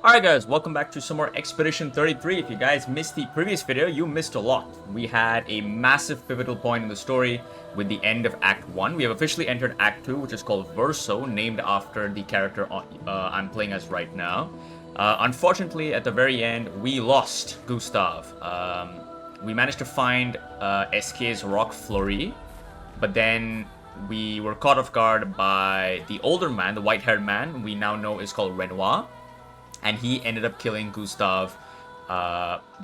Alright guys, welcome back to some more Expedition 33. If you guys missed the previous video, you missed a lot. We had a massive pivotal point in the story with the end of Act 1. We have officially entered Act 2, which is called Verso, named after the character I'm playing as right now. Unfortunately, at the very end, we lost Gustav. We managed to find SK's Rock Flurry, but then we were caught off guard by the older man, the white-haired man, we now know is called Renoir. And he ended up killing Gustav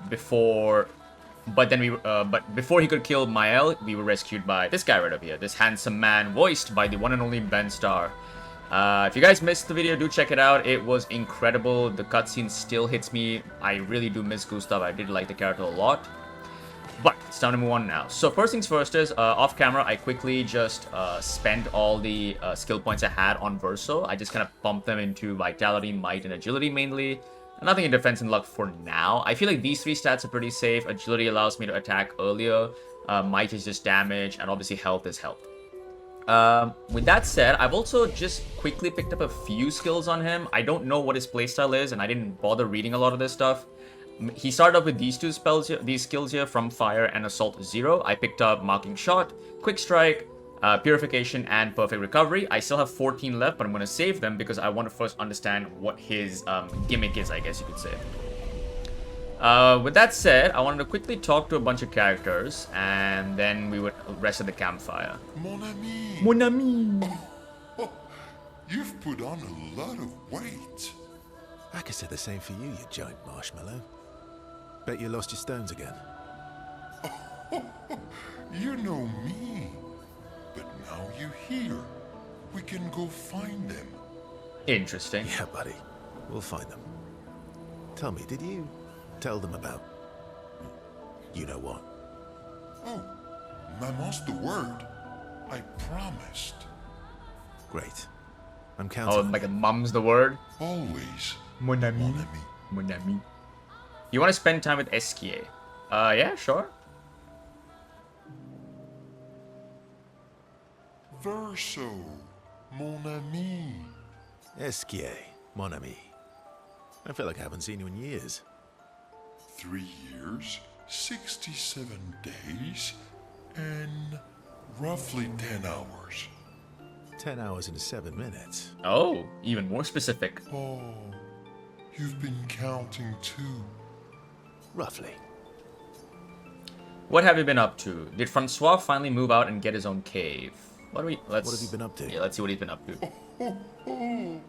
before he could kill Mael, we were rescued by this guy right up here, this handsome man voiced by the one and only Ben Starr. If you guys missed the video, do check it out. It was incredible. The cutscene still hits me. I really do miss Gustav. I did like the character a lot. But it's time to move on now. So first things first is, off camera, I quickly just spent all the skill points I had on Verso. I just kind of pumped them into Vitality, Might, and Agility mainly. Nothing in Defense and Luck for now. I feel like these three stats are pretty safe. Agility allows me to attack earlier. Might is just damage, and obviously Health is health. With that said, I've also just quickly picked up a few skills on him. I don't know what his playstyle is, and I didn't bother reading a lot of this stuff. He started off with these two spells here, these skills here, From Fire and Assault 0. I picked up Marking Shot, Quick Strike, Purification, and Perfect Recovery. I still have 14 left, but I'm going to save them because I want to first understand what his gimmick is, I guess you could say. With that said, I wanted to quickly talk to a bunch of characters, and then we would rest at the campfire. Mon ami! Mon ami! Oh, you've put on a lot of weight. I could say the same for you, you giant marshmallow. Bet you lost your stones again. Oh, you know me. But now you're here. We can go find them. Interesting. Yeah, buddy. We'll find them. Tell me, did you tell them about... you know what? Oh, Maman's the word. I promised. Great. I'm counting Oh, on like you. a mum's the word? Always. Mon ami. Mon ami. Mon ami. You want to spend time with SKA? Yeah, sure. Verso, mon ami. Esquier, mon ami. I feel like I haven't seen you in years. 3 years, 67 days, and roughly 10 hours. 10 hours and 7 minutes. Oh, even more specific. Oh, you've been counting too. Roughly. What have you been up to? Did Francois finally move out and get his own cave? What have you been up to? Yeah, let's see what he's been up to. Oh,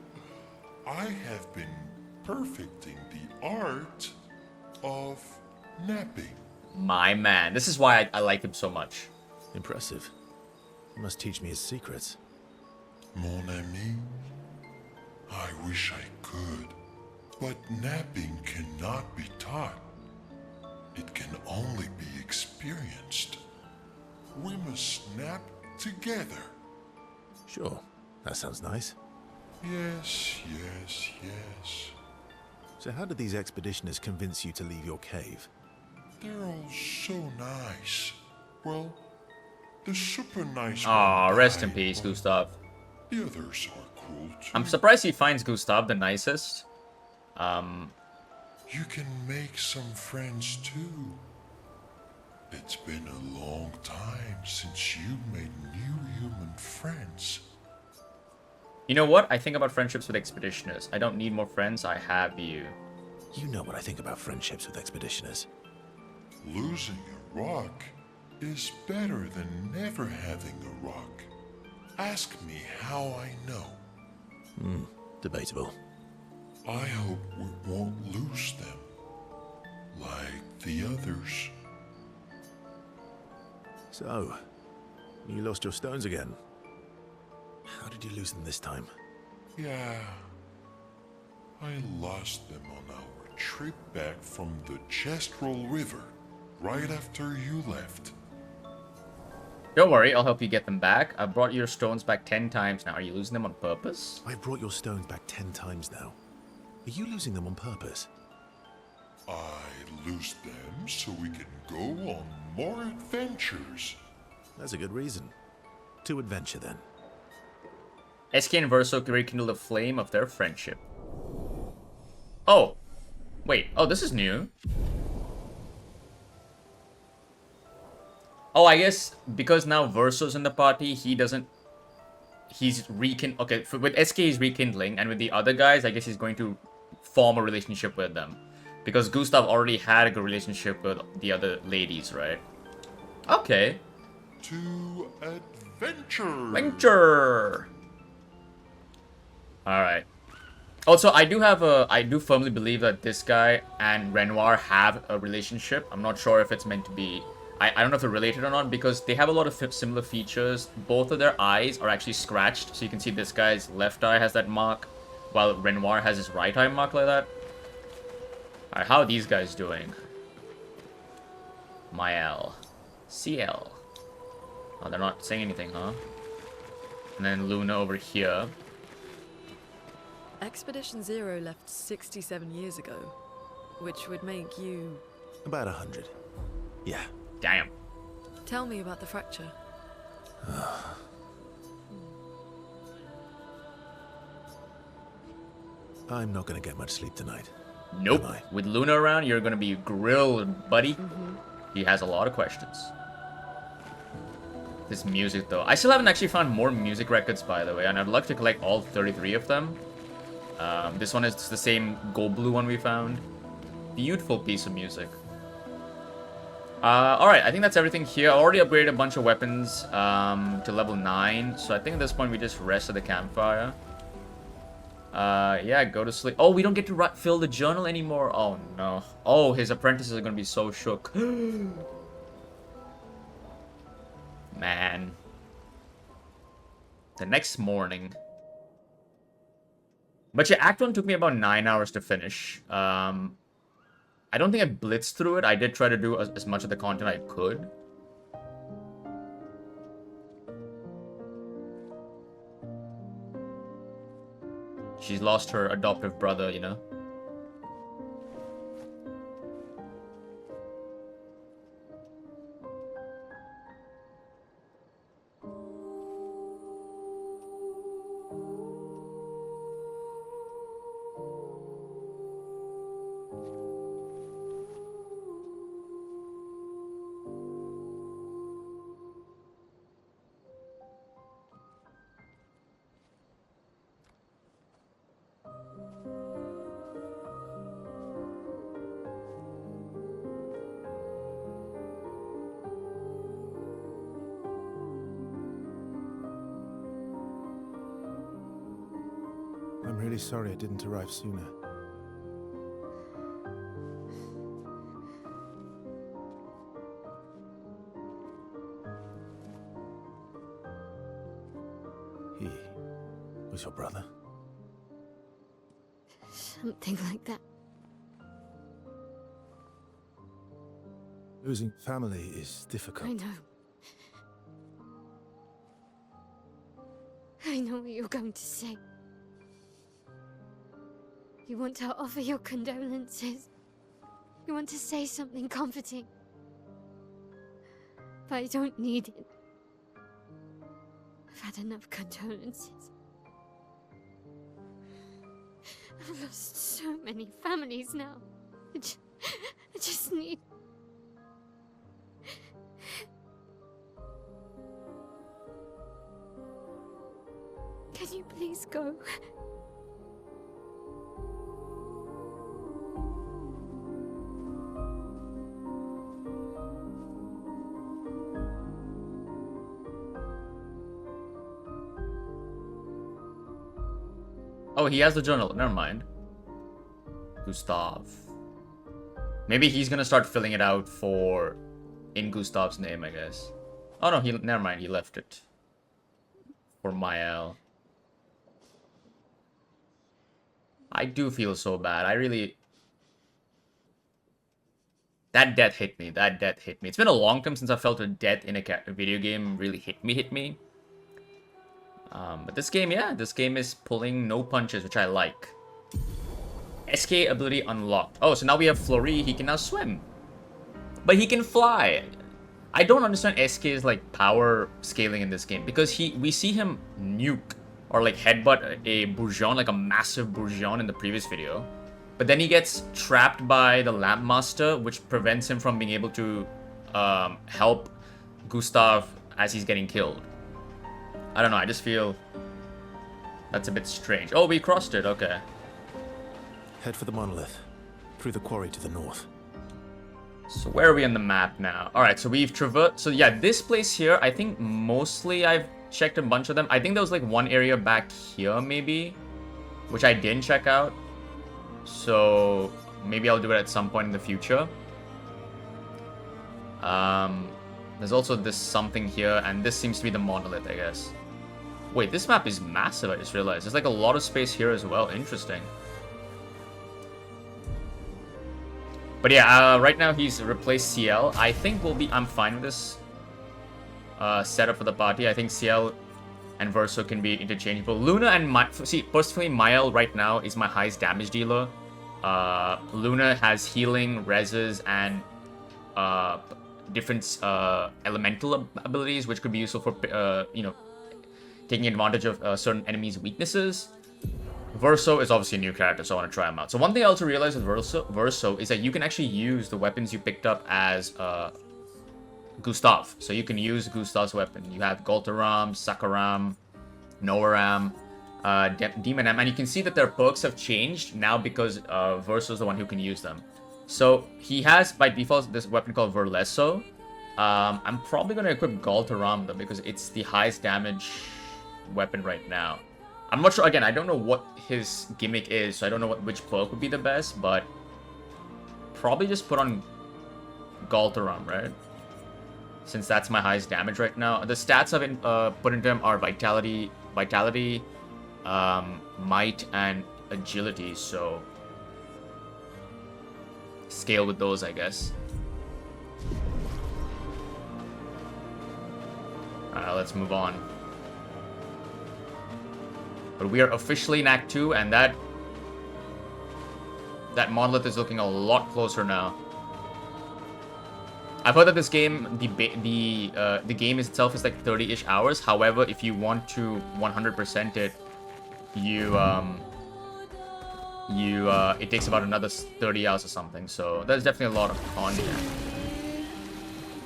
I have been perfecting the art of napping. My man. This is why I like him so much. Impressive. You must teach me his secrets. Mon ami, I wish I could, but napping cannot be taught. It can only be experienced. We must nap together. Sure. That sounds nice. Yes, yes, yes. So how did these expeditioners convince you to leave your cave? They're all so nice. Well, the super nice Aw, one rest in died, peace, but Gustav. The others are cool too. I'm surprised he finds Gustav the nicest. You can make some friends too. It's been a long time since you made new human friends. You know what? I think about friendships with expeditioners. I don't need more friends, I have you. You know what I think about friendships with expeditioners. Losing a rock is better than never having a rock. Ask me how I know. Debatable. I hope we won't lose them, like the others. So, you lost your stones again. How did you lose them this time? Yeah, I lost them on our trip back from the Chestrel River, right after you left. Don't worry, I'll help you get them back. I've brought your stones back 10 times now. Are you losing them on purpose? I've brought your stones back 10 times now. Are you losing them on purpose? I lose them so we can go on more adventures. That's a good reason. To adventure then. SK and Verso rekindle the flame of their friendship. Oh, wait. Oh, this is new. Oh, I guess because now Verso's in the party, he doesn't... He's Okay, with SK he's rekindling, and with the other guys, I guess he's going to form a relationship with them. Because Gustav already had a good relationship with the other ladies, right? Okay. To adventure. Venture! Alright. Also, I do firmly believe that this guy and Renoir have a relationship. I'm not sure if it's meant to be... I don't know if they're related or not, because they have a lot of similar features. Both of their eyes are actually scratched, so you can see this guy's left eye has that mark, while Renoir has his right eye mark like that. Alright, how are these guys doing? Mael. CL. Oh, they're not saying anything, huh? And then Luna over here. Expedition Zero left 67 years ago, which would make you... About 100. Yeah. Damn. Tell me about the fracture. I'm not gonna get much sleep tonight. Nope. Am I? With Luna around, you're gonna be grilled, buddy. He has a lot of questions. This music, though. I still haven't actually found more music records, by the way, and I'd love to collect all 33 of them. This one is the same gold blue one we found. Beautiful piece of music. Alright, I think that's everything here. I already upgraded a bunch of weapons to level 9, so I think at this point we just rest at the campfire. Yeah, go to sleep. Oh, we don't get to fill the journal anymore. Oh, no. Oh, his apprentices are gonna be so shook. Man. The next morning. But yeah, Act 1 took me about 9 hours to finish. I don't think I blitzed through it. I did try to do as much of the content I could. She's lost her adoptive brother, you know? I'm really sorry I didn't arrive sooner. He was your brother? Something like that. Losing family is difficult. I know. I know what you're going to say. You want to offer your condolences. You want to say something comforting. But I don't need it. I've had enough condolences. I've lost so many families now. I just need... Can you please go? Oh, he has the journal. Never mind. Gustav. Maybe he's gonna start filling it out in Gustav's name, I guess. Oh no, never mind. He left it for Mael. I do feel so bad. That death hit me. That death hit me. It's been a long time since I felt a death in a video game really hit me. But this game, yeah, this game is pulling no punches, which I like. SK ability unlocked. Oh, so now we have Fleury. He can now swim. But he can fly. I don't understand SK's like power scaling in this game, because we see him nuke or like headbutt a Bourgeon, like a massive Bourgeon in the previous video. But then he gets trapped by the Lamp Master, which prevents him from being able to help Gustav as he's getting killed. I don't know, I just feel that's a bit strange. Oh, we crossed it, okay. Head for the monolith. Through the quarry to the north. So where are we on the map now? Alright, so we've traversed... So yeah, this place here, I think mostly I've checked a bunch of them. I think there was like one area back here, maybe, which I didn't check out. So maybe I'll do it at some point in the future. There's also this something here, and this seems to be the monolith, I guess. Wait, this map is massive, I just realized. There's like a lot of space here as well. Interesting. But yeah, right now he's replaced CL. I think I'm fine with this setup for the party. I think CL and Verso can be interchangeable. Luna and see, personally, Mael right now is my highest damage dealer. Luna has healing, reses, and different elemental abilities, which could be useful for you know, taking advantage of certain enemies' weaknesses. Verso is obviously a new character, so I want to try him out. So one thing I also realized with Verso is that you can actually use the weapons you picked up as Gustav. So you can use Gustav's weapon. You have Goltaram, Sakaram, Noaram, Demon M, and you can see that their perks have changed now because Verso is the one who can use them. So he has, by default, this weapon called Verso. I'm probably going to equip Goltaram, though, because it's the highest damage weapon right now. I'm not sure, again, I don't know what his gimmick is, so I don't know which perk would be the best, but probably just put on Goltaram, right? Since that's my highest damage right now. The stats I've been put into him are Vitality, Might, and Agility, so scale with those, I guess. Alright, let's move on. But we are officially in Act 2, and that monolith is looking a lot closer now. I've heard that this game, the game itself is like 30-ish hours. However, if you want to 100% it, it takes about another 30 hours or something. So there's definitely a lot of content.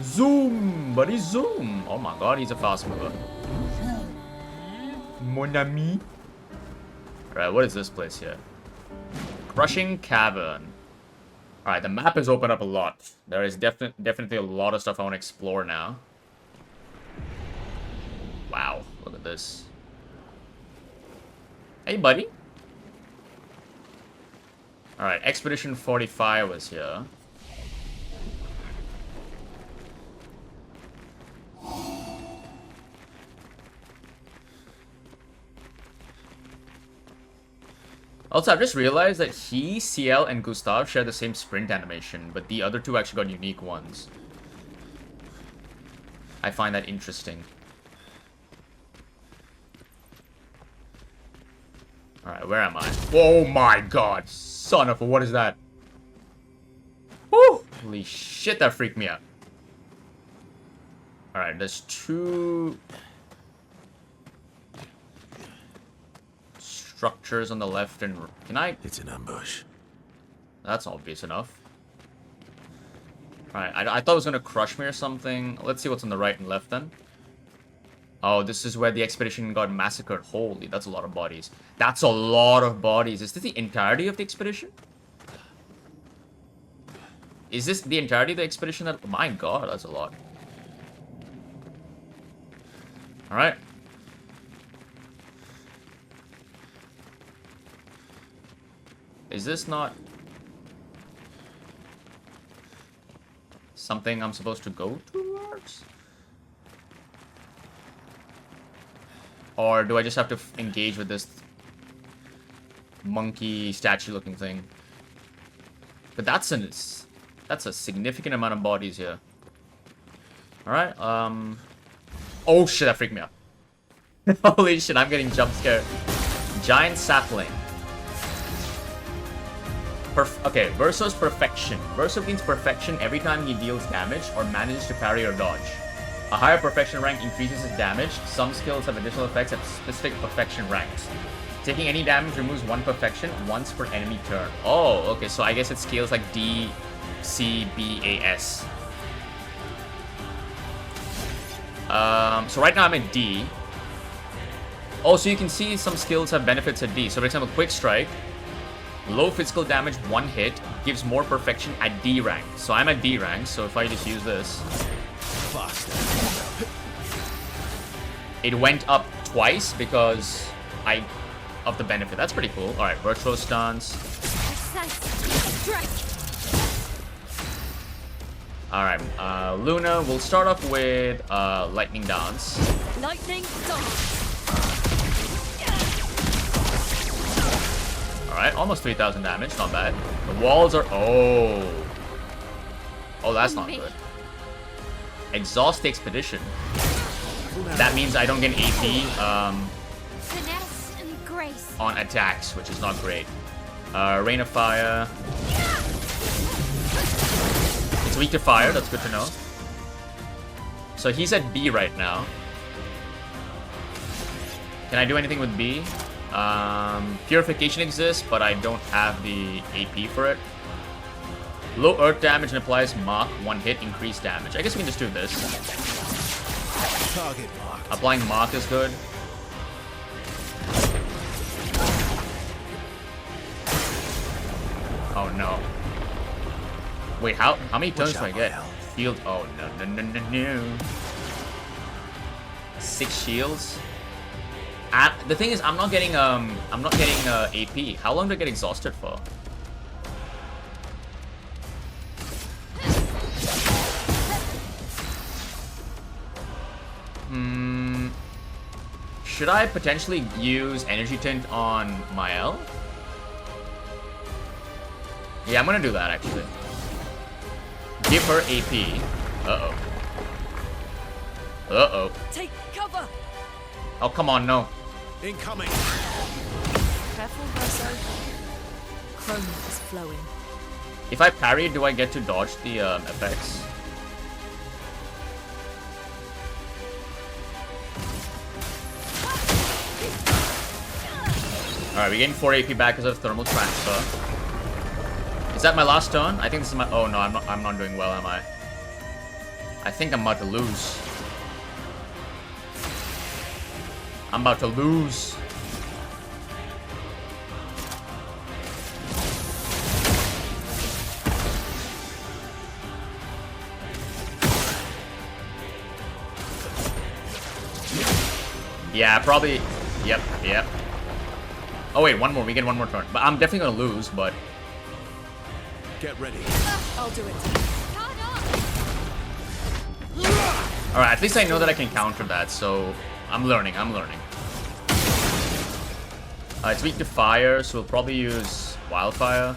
Zoom, buddy, zoom! Oh my god, he's a fast mover. Mon ami. Alright, what is this place here? Crushing Cavern. Alright, the map has opened up a lot. There is definitely a lot of stuff I want to explore now. Wow, look at this. Hey, buddy. Alright, Expedition 45 was here. Also, I've just realized that he, CL, and Gustav share the same sprint animation, but the other two actually got unique ones. I find that interesting. Alright, where am I? Oh my god! Son of a, what is that? Woo! Holy shit, that freaked me out. Alright, there's two structures on the left and... Can I... It's an ambush. That's obvious enough. Alright, I thought it was going to crush me or something. Let's see what's on the right and left then. Oh, this is where the expedition got massacred. Holy, that's a lot of bodies. That's a lot of bodies. Is this the entirety of the expedition? Is this the entirety of the expedition? That... My god, that's a lot. Alright. Is this not something I'm supposed to go towards? Or do I just have to engage with this monkey statue looking thing? But that's a significant amount of bodies here. Alright, oh shit, that freaked me out. Holy shit, I'm getting jump scared. Giant sapling. Okay, Verso's perfection. Verso gains perfection every time he deals damage or manages to parry or dodge. A higher perfection rank increases his damage. Some skills have additional effects at specific perfection ranks. Taking any damage removes 1 perfection once per enemy turn. Oh, okay, so I guess it scales like D, C, B, A, S. So right now I'm at D. Oh, so you can see some skills have benefits at D. So for example, Quick Strike, low physical damage, 1 hit, gives more perfection at D rank. So I'm at D rank, so if I just use this, it went up twice because of the benefit. That's pretty cool. Alright, Verso stance. Alright, Luna, we'll start off with Lightning Dance. Lightning dance. Alright, almost 3,000 damage, not bad. The walls are... Oh, that's not good. Exhaust the Expedition. That means I don't get AP Finesse and grace. on attacks, which is not great. Rain of Fire. It's weak to fire, that's good to know. So he's at B right now. Can I do anything with B? Purification exists, but I don't have the AP for it. Low earth damage and applies Mark, 1 hit, increased damage. I guess we can just do this. Target mark. Applying Mark is good. Oh no. Wait, how many turns do I get? Field. Oh no. 6 shields. The thing is, I'm not getting AP. How long do I get exhausted for? Should I potentially use Energy Tint on Mael? Yeah, I'm gonna do that actually. Give her AP. Uh-oh. Take cover! Oh, come on, no. Incoming. Careful, Verso. Chrome is flowing. If I parry, do I get to dodge the effects? Alright, we gain 4 AP back because of thermal transfer. Is that my last turn? I think this is my... Oh no, I'm not doing well, am I? I think I'm about to lose. I'm about to lose. Yeah, probably. Yep. Oh wait, one more. We get one more turn. But I'm definitely gonna lose, but... Get ready. I'll do it. Alright, at least I know that I can counter that, so... I'm learning. It's weak to fire, so we'll probably use Wildfire.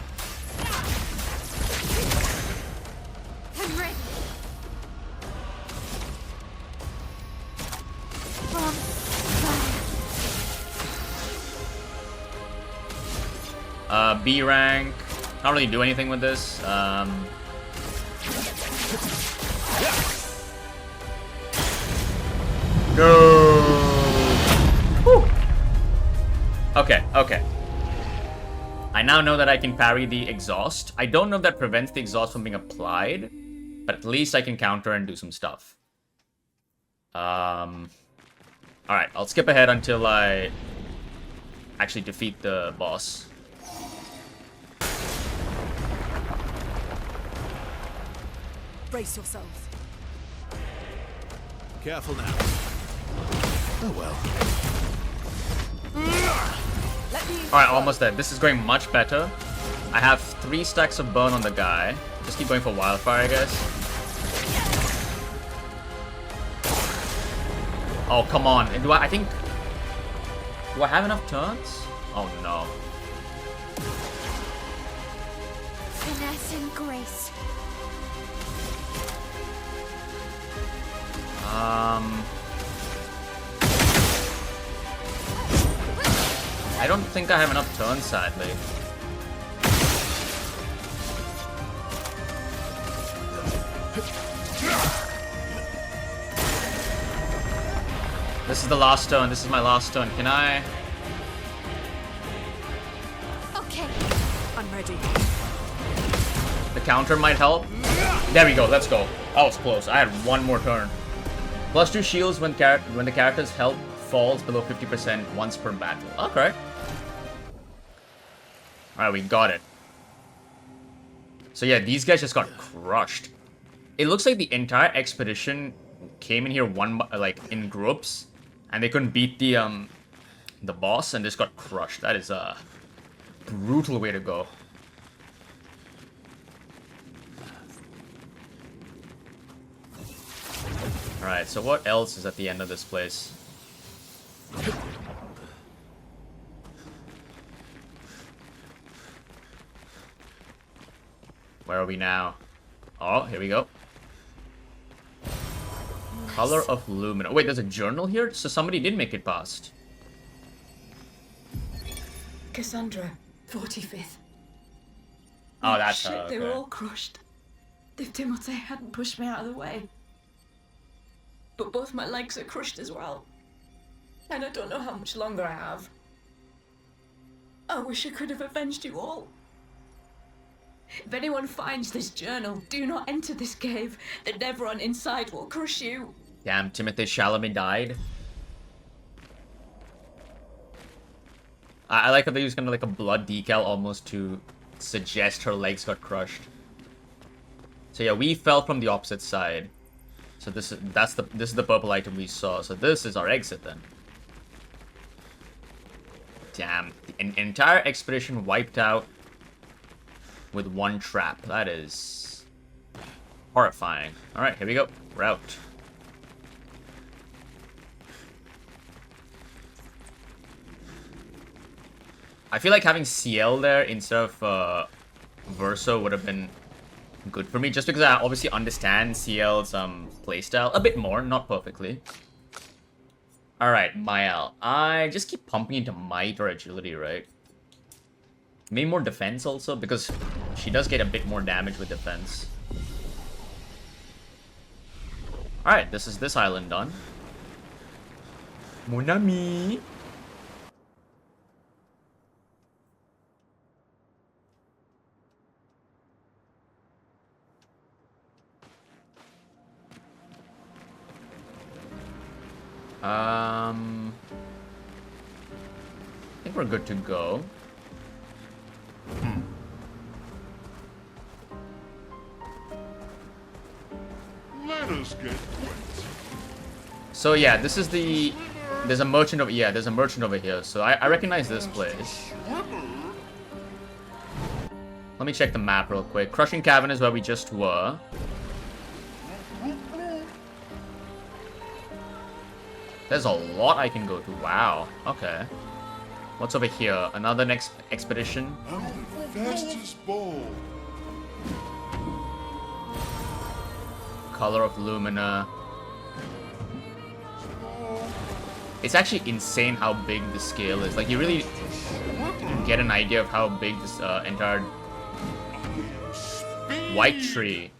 I'm ready. B rank. Not really do anything with this. No. Whew. Okay. I now know that I can parry the exhaust. I don't know if that prevents the exhaust from being applied, but at least I can counter and do some stuff. Alright, I'll skip ahead until I actually defeat the boss. Brace yourselves. Careful now. Oh well. Alright, almost dead. This is going much better. I have 3 stacks of burn on the guy. Just keep going for Wildfire, I guess. Oh, come on. Do I think... Do I have enough turns? Oh, no. Finesse and grace. I don't think I have enough turns, sadly. This is the last turn. This is my last turn. Can I... The counter might help. There we go, let's go. That was close. I had one more turn. +2 shields when the character's health falls below 50% once per battle. Okay. Alright, we got it. So yeah, these guys just got crushed. It looks like the entire expedition came in here in groups, and they couldn't beat the boss and just got crushed. That is a brutal way to go. Alright, so what else is at the end of this place? Where are we now? Oh, here we go. Color of Lumina. Wait, there's a journal here? So somebody did make it past. Cassandra, 45th. Oh, that's Shit, okay. they were all crushed. If Timothy hadn't pushed me out of the way. But both my legs are crushed as well. And I don't know how much longer I have. I wish I could have avenged you all. If anyone finds this journal, do not enter this cave. The Nevron inside will crush you. Damn, Timothée Chalamet died. I like how they use kind of like a blood decal almost to suggest her legs got crushed. So yeah, we fell from the opposite side. So this is the purple item we saw. So this is our exit then. Damn, an entire expedition wiped out with one trap. That is horrifying. All right, here we go. Route. I feel like having CL there instead of Verso would have been good for me, just because I obviously understand CL's playstyle a bit more, not perfectly. Alright, Mael. I just keep pumping into might or agility, right? Maybe more defense also, because she does get a bit more damage with defense. Alright, this is this island done. Mon ami. I think we're good to go. Let us get wet. So yeah, this is the... There's a merchant over... Yeah, there's a merchant over here. So I recognize this place. Let me check the map real quick. Crushing Cavern is where we just were. There's a lot I can go to. Wow. Okay. What's over here? Another next expedition? I'm the fastest ball. Color of Lumina. It's actually insane how big the scale is. Like, you really get an idea of how big this entire white tree.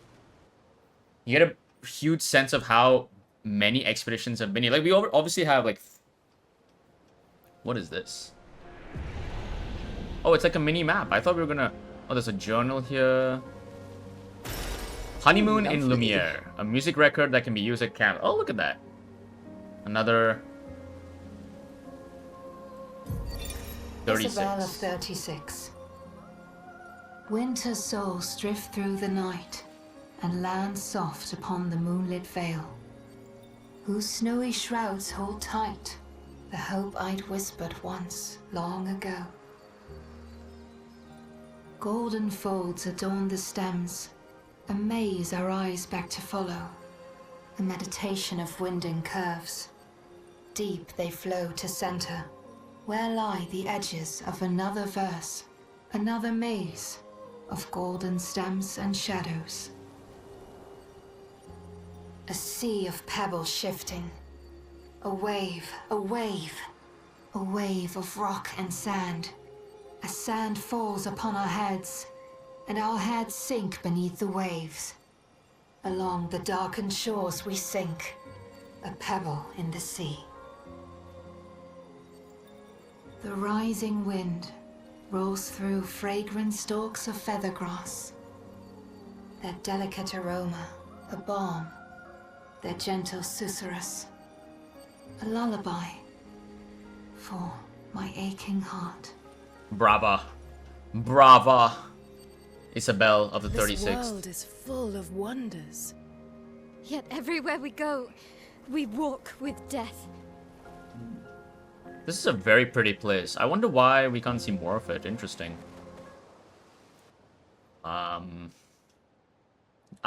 You get a huge sense of how many expeditions have been here. Like, we obviously have, like... What is this? Oh, it's like a mini map. I thought we were gonna... Oh, there's a journal here. Honeymoon in Lumiere. A music record that can be used at camp. Oh, look at that. Another... Isabella 36. 36. Winter souls drift through the night and land soft upon the moonlit vale, whose snowy shrouds hold tight the hope I'd whispered once long ago. Golden folds adorn the stems, a maze our eyes back to follow, a meditation of winding curves. Deep they flow to center, where lie the edges of another verse, another maze of golden stems and shadows. A sea of pebbles shifting, a wave, a wave, a wave of rock and sand. As sand falls upon our heads, and our heads sink beneath the waves. Along the darkened shores we sink, a pebble in the sea. The rising wind rolls through fragrant stalks of feathergrass. their delicate aroma, a balm, their gentle susurrus, a lullaby for my aching heart. Brava. Brava. Isabel of the This 36th. world is full of wonders. Yet everywhere we go, we walk with death. This is a very pretty place. I wonder why we can't see more of it. Interesting. I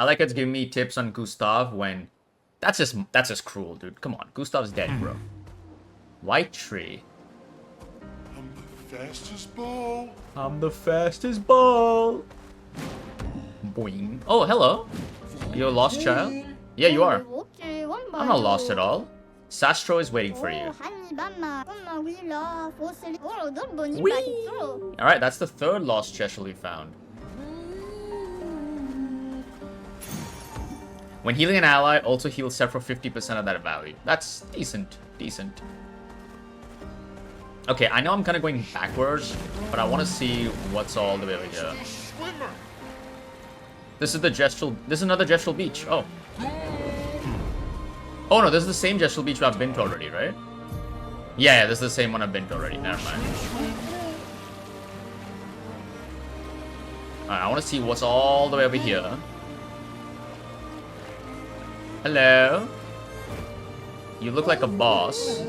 like it's giving me tips on Gustav when... That's just cruel, dude. Come on. Gustav's dead, bro. White tree. I'm the fastest ball. I'm the fastest ball. Boing. Oh, hello. You're a lost child? Yeah, you are. I'm not lost at all. Sastro is waiting for you. Alright, that's the third lost chest we found. When healing an ally, also heal Sephiroth 50% of that value. That's decent. Decent. Okay, I know I'm kind of going backwards, but I want to see what's all the way over here. This is the Gestral... This is another Gestral Beach. Oh. Oh no, this is the same Gestral Beach I've been to already, right? Yeah, this is the same one I've been to already. Never mind. Alright, I want to see what's all the way over here. Hello? You look like a boss.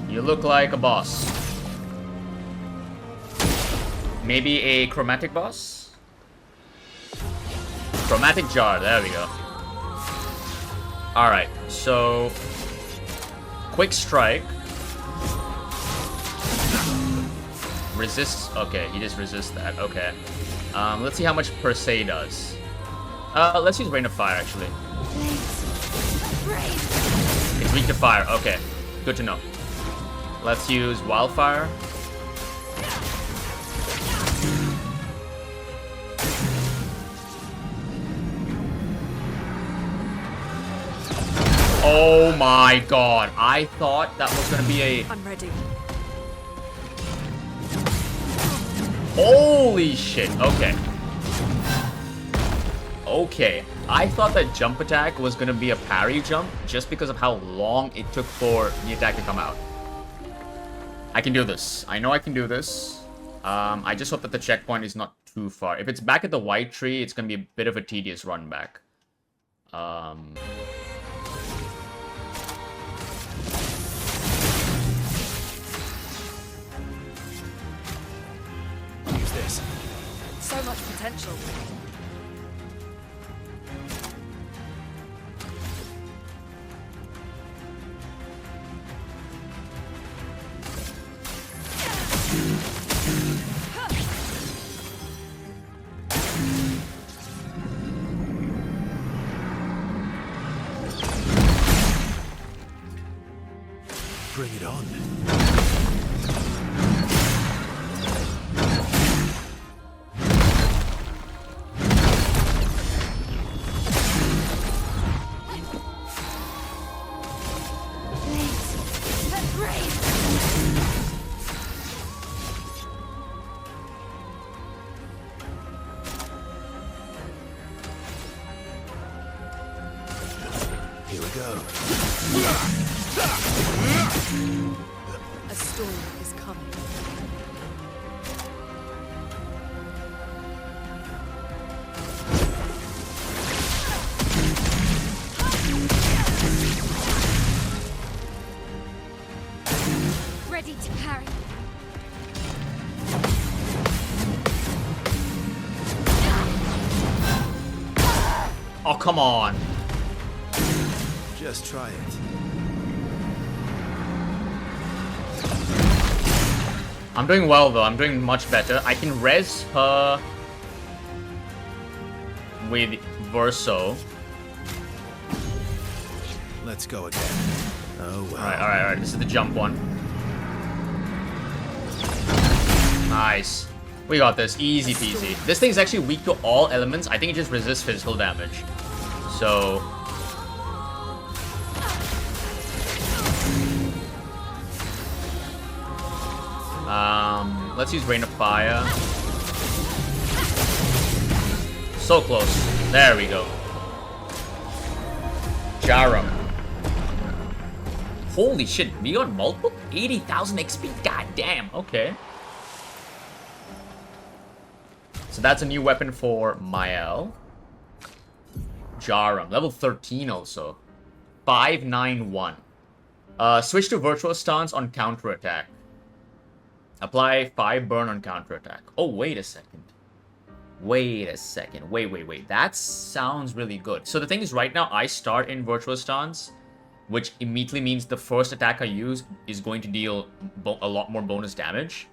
You look like a boss. Maybe a chromatic boss? Chromatic Jar, there we go. Alright, so... Quick Strike. Resist... Okay, he just resists that, okay. Let's see how much per se does. Let's use Rain of Fire, actually. It's weak to fire, okay. Good to know. Let's use Wildfire. Oh my god, I thought that was gonna be a... I'm ready. Holy shit, okay. Okay, I thought that jump attack was gonna be a parry jump just because of how long it took for the attack to come out. I can do this. I know I can do this. I just hope that the checkpoint is not too far. If it's back at the white tree, it's gonna be a bit of a tedious run back. Use this. So much potential. Bring it on. Here we go. A storm is coming. Ready to parry. Oh, come on. Just try it. I'm doing well, though. I'm doing much better. I can res her with Verso. Let's go again. Oh well. Alright. This is the jump one. Nice. We got this. Easy peasy. This thing's actually weak to all elements. I think it just resists physical damage. So... let's use Rain of Fire. So close. There we go. Jarum. Holy shit, we got multiple? 80,000 XP? God damn, okay. So that's a new weapon for Mael. Jarum, level 13 also. 591. Switch to virtual stance on counterattack. Apply 5 burn on counterattack. Oh, wait a second. Wait a second. Wait. That sounds really good. So the thing is, right now, I start in virtual stance, which immediately means the first attack I use is going to deal a lot more bonus damage.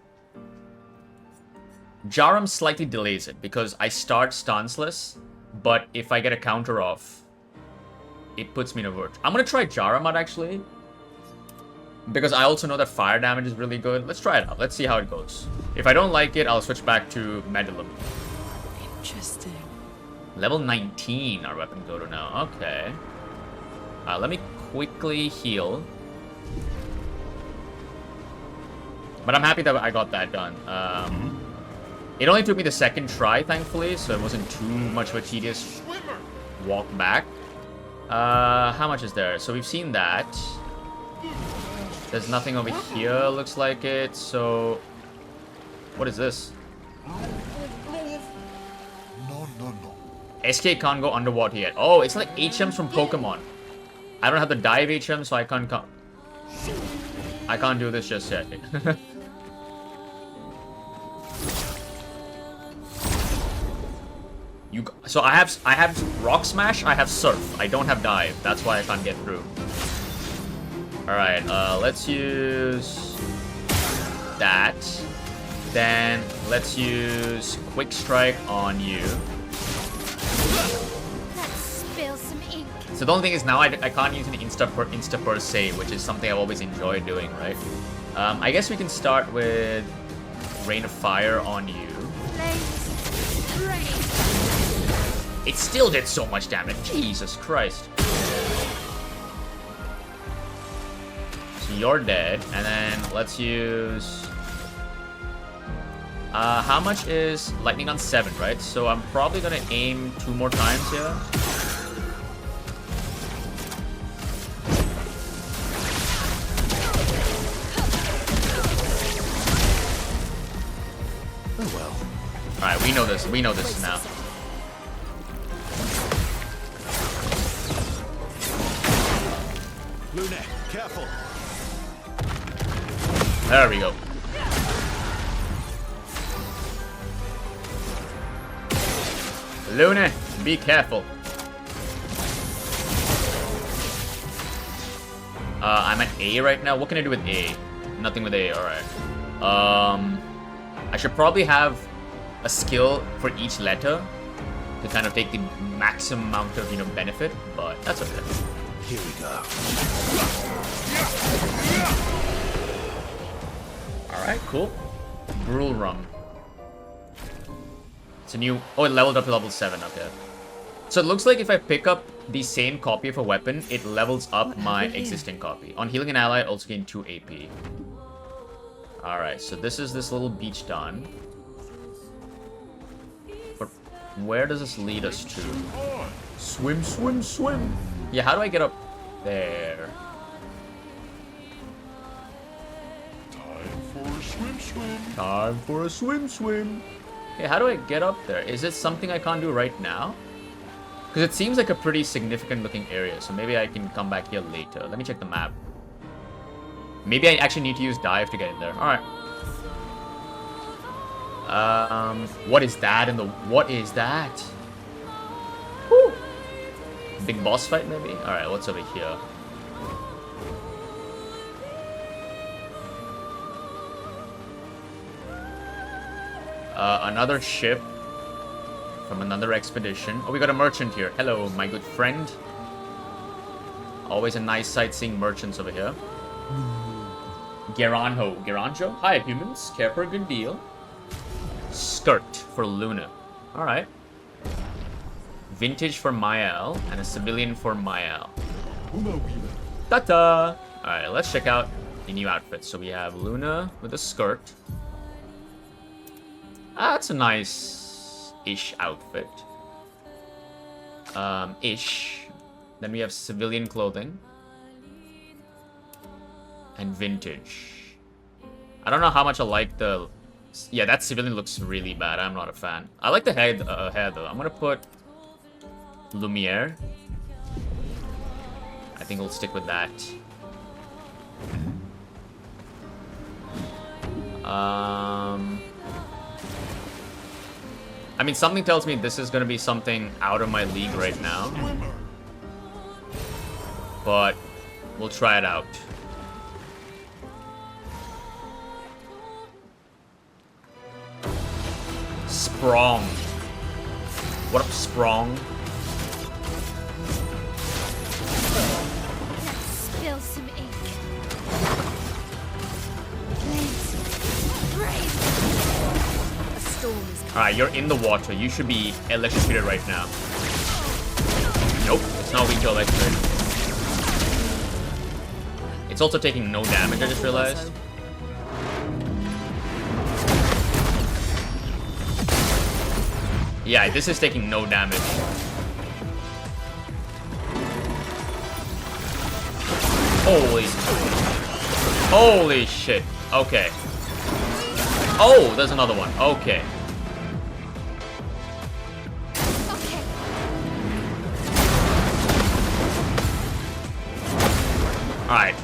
Jarum slightly delays it, because I start stanceless, but if I get a counter off, it puts me in a virtual. I'm gonna try Jarum out, actually. Because I also know that fire damage is really good. Let's try it out. Let's see how it goes. If I don't like it, I'll switch back to Medulum. Interesting. Level 19 our weapon go to now. Okay. Let me quickly heal. But I'm happy that I got that done. It only took me the second try, thankfully, so it wasn't too much of a tedious walk back. How much is there? So we've seen that. There's nothing over here, looks like it, so... What is this? No. SK can't go underwater yet. Oh, it's like HMs from Pokemon. I don't have the dive HM, so I can't do this just yet. So I have Rock Smash, I have Surf. I don't have Dive. That's why I can't get through. Alright, let's use that. Then let's use Quick Strike on you. Let's spill some ink. So the only thing is now I can't use an insta per se, which is something I've always enjoyed doing, right? I guess we can start with Rain of Fire on you. Flames, rain. It still did so much damage. Jesus Christ. So you're dead, and then let's use... how much is lightning on 7, right? So I'm probably gonna aim 2 more times here. Oh well. Alright, we know this now. Luna, careful. There we go. Luna, be careful. I'm at A right now. What can I do with A? Nothing with A, alright. I should probably have a skill for each letter to kind of take the maximum amount of, benefit, but that's okay. Here we go. Alright, cool. Brule Rum. It's a new... Oh, it leveled up to level 7, okay. So it looks like if I pick up the same copy of a weapon, it levels up my existing copy. On healing an ally, I also gain 2 AP. Alright, so this is this little beach done. But where does this lead us to? Swim, swim, swim! Yeah, how do I get up there? Time for a swim. Time for a swim, swim! Okay, how do I get up there? Is it something I can't do right now? Because it seems like a pretty significant looking area, so maybe I can come back here later. Let me check the map. Maybe I actually need to use dive to get in there. Alright. What is that in the... What is that? Woo! Big boss fight, maybe? Alright, what's over here? Another ship from another expedition. Oh, we got a merchant here. Hello, my good friend. Always a nice sight seeing merchants over here. Geranjo. Hi, humans. Care for a good deal. Skirt for Luna. Alright. Vintage for Mael, and a civilian for Mael. Ta-ta! Alright, let's check out the new outfits. So we have Luna with a skirt. That's a nice-ish outfit. Ish. Then we have civilian clothing. And vintage. I don't know how much I like the... Yeah, that civilian looks really bad. I'm not a fan. I like the hair though. I'm gonna put Lumiere. I think we'll stick with that. I mean, something tells me this is gonna be something out of my league right now. But we'll try it out. Sprong. What up, Sprong? Let's spill some ink. Brave. A storm is coming. Alright, you're in the water. You should be electrocuted right now. Nope, it's not weak to electric. It's also taking no damage, I just realized. Yeah, this is taking no damage. Holy shit. Okay. Oh, there's another one. Okay. Okay. Alright.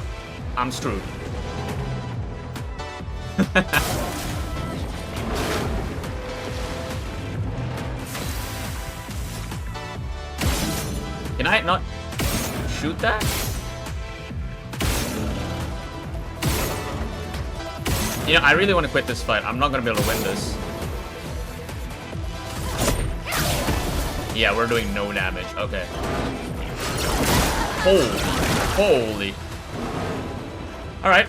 I'm screwed. Can I not shoot that? You know, I really want to quit this fight. I'm not going to be able to win this. Yeah, we're doing no damage. Okay. Holy. Alright.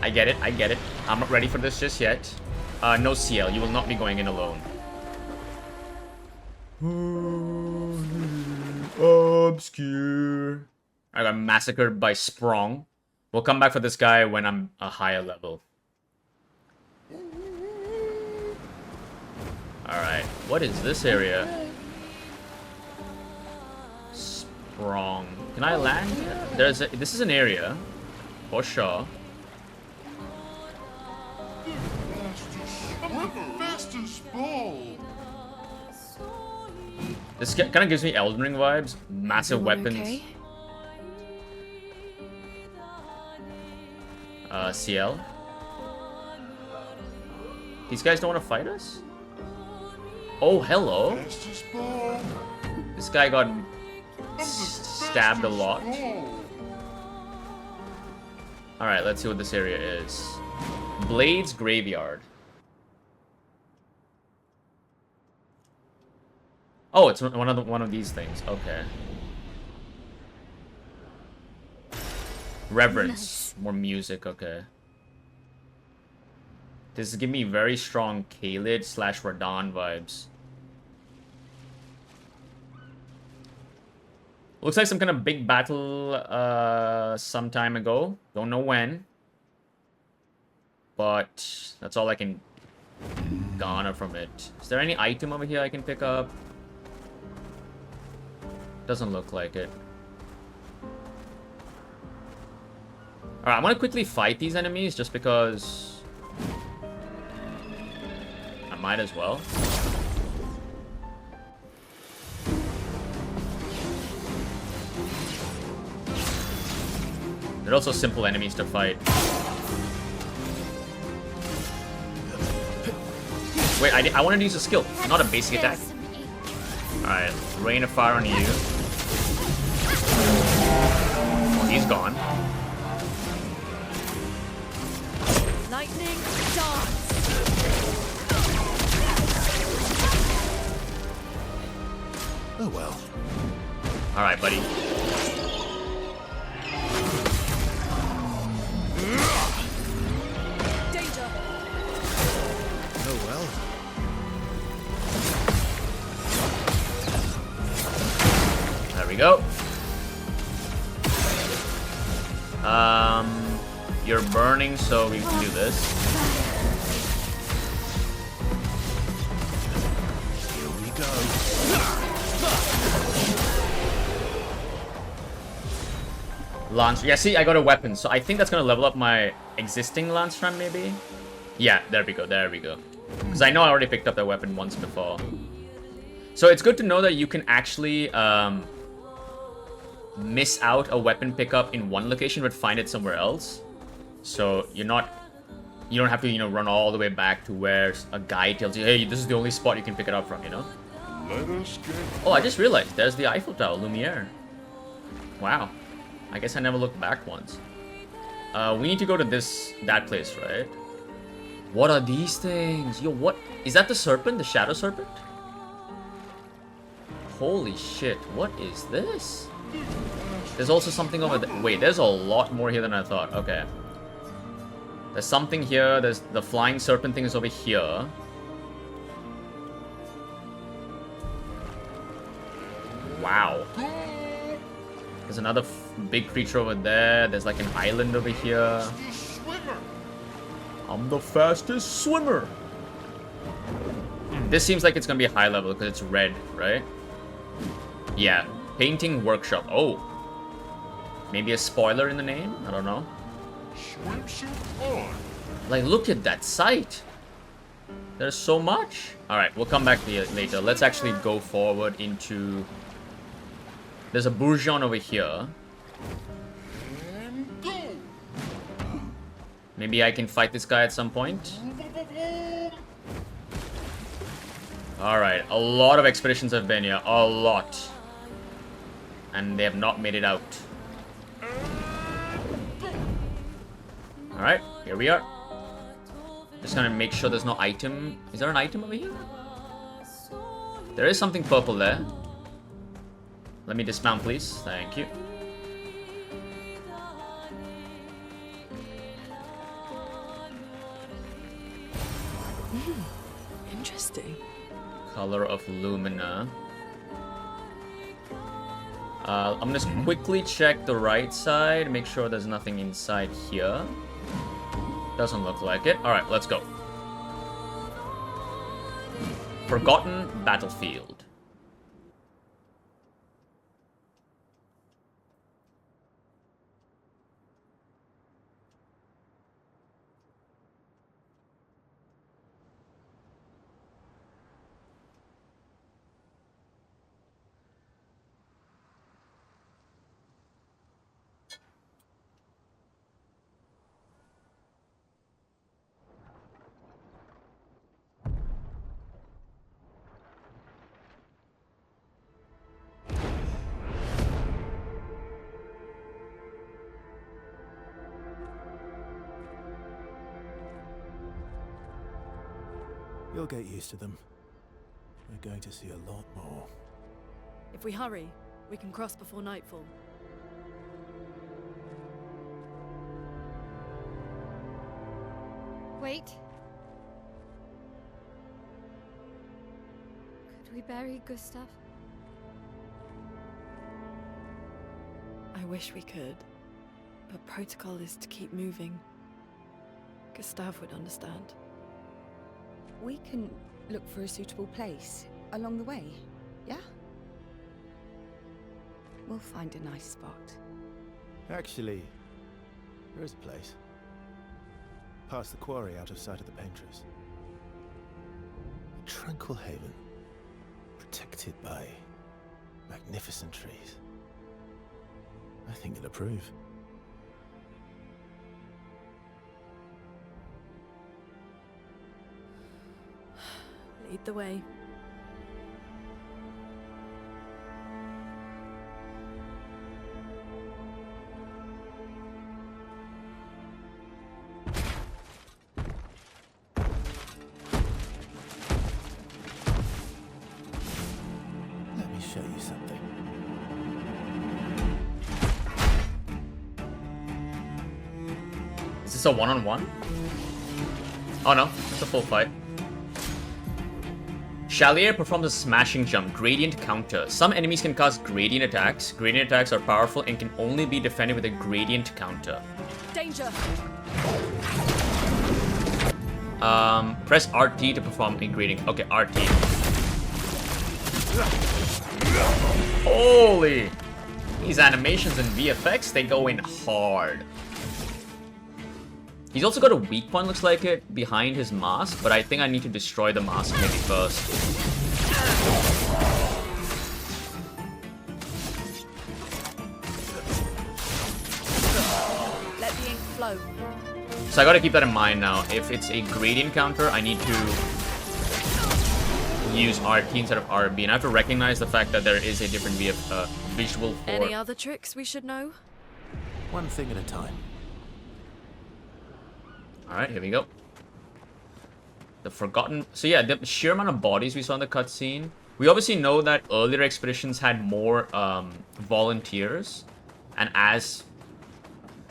I get it. I'm not ready for this just yet. No CL. You will not be going in alone. Obscure. I got massacred by Sprong. We'll come back for this guy when I'm a higher level. Alright, what is this area? Sprong. Can I land here? This is an area. For sure. This kind of gives me Elden Ring vibes. Massive weapons. Okay. CL. These guys don't want to fight us? Oh, hello. This guy got stabbed a lot. Alright, let's see what this area is. Blades Graveyard. Oh, it's one of these things. Okay. Reverence. Nice. More music. Okay. This is giving me very strong Khalid / Radon vibes. Looks like some kind of big battle some time ago. Don't know when. But that's all I can garner from it. Is there any item over here I can pick up? Doesn't look like it. Alright, I'm gonna quickly fight these enemies just because I might as well. They're also simple enemies to fight. Wait, I wanted to use a skill, not a basic attack. Alright, rain of fire on you. He's gone. Lightning dance. Oh well. Alright, buddy. Danger. Oh well. There we go. You're burning, so we can do this. Here we go. Lance. Yeah, see, I got a weapon, so I think that's gonna level up my existing Lance Ram, maybe? Yeah, there we go, there we go. Because I know I already picked up that weapon once before. So it's good to know that you can actually miss out a weapon pickup in one location but find it somewhere else. So you don't have to, you know, run all the way back to where a guy tells you, hey, this is the only spot you can pick it up from, you know? Let us get... Oh, I just realized there's the Eiffel Tower, Lumiere. Wow. I guess I never looked back once. We need to go to that place, right? What are these things? Yo, what? Is that the serpent? The shadow serpent? Holy shit, what is this? There's also something over there. Wait, there's a lot more here than I thought. Okay. There's something here. There's the flying serpent thing is over here. Wow. There's another big creature over there. There's like an island over here. I'm the fastest swimmer. This seems like it's gonna be a high level because it's red, right? Yeah. Painting workshop. Oh. Maybe a spoiler in the name? I don't know. Swimsuit on. Like, look at that site. There's so much. Alright, we'll come back to it later. Let's actually go forward into... There's a bourgeon over here. And go. Maybe I can fight this guy at some point. Alright, a lot of expeditions have been here. A lot. And they have not made it out. Alright, here we are. Just gonna make sure there's no item. Is there an item over here? There is something purple there. Let me dismount, please. Thank you. Interesting. Color of Lumina. I'm gonna just quickly check the right side, make sure there's nothing inside here. Doesn't look like it. Alright, let's go. Forgotten Battlefield. You'll get used to them. We're going to see a lot more. If we hurry, we can cross before nightfall. Wait. Could we bury Gustav? I wish we could, but protocol is to keep moving. Gustav would understand. We can look for a suitable place along the way, yeah? We'll find a nice spot. Actually, there is a place. Past the quarry, out of sight of the painters. A tranquil haven, protected by magnificent trees. I think you'll approve. Lead the way. Let me show you something. Is this a one-on-one? Oh no, it's a full fight. Chalier performs a smashing jump, gradient counter. Some enemies can cast gradient attacks. Gradient attacks are powerful and can only be defended with a gradient counter. Danger! Press RT to perform a gradient. Okay, RT. Holy! These animations and VFX, they go in hard. He's also got a weak point, looks like it, behind his mask, but I think I need to destroy the mask maybe first. Let the ink flow. So I gotta keep that in mind now. If it's a gradient counter, I need to use RT instead of RB, and I have to recognize the fact that there is a different visual for... Any other tricks we should know? One thing at a time. Alright, here we go. The Forgotten... So yeah, the sheer amount of bodies we saw in the cutscene. We obviously know that earlier expeditions had more volunteers. And as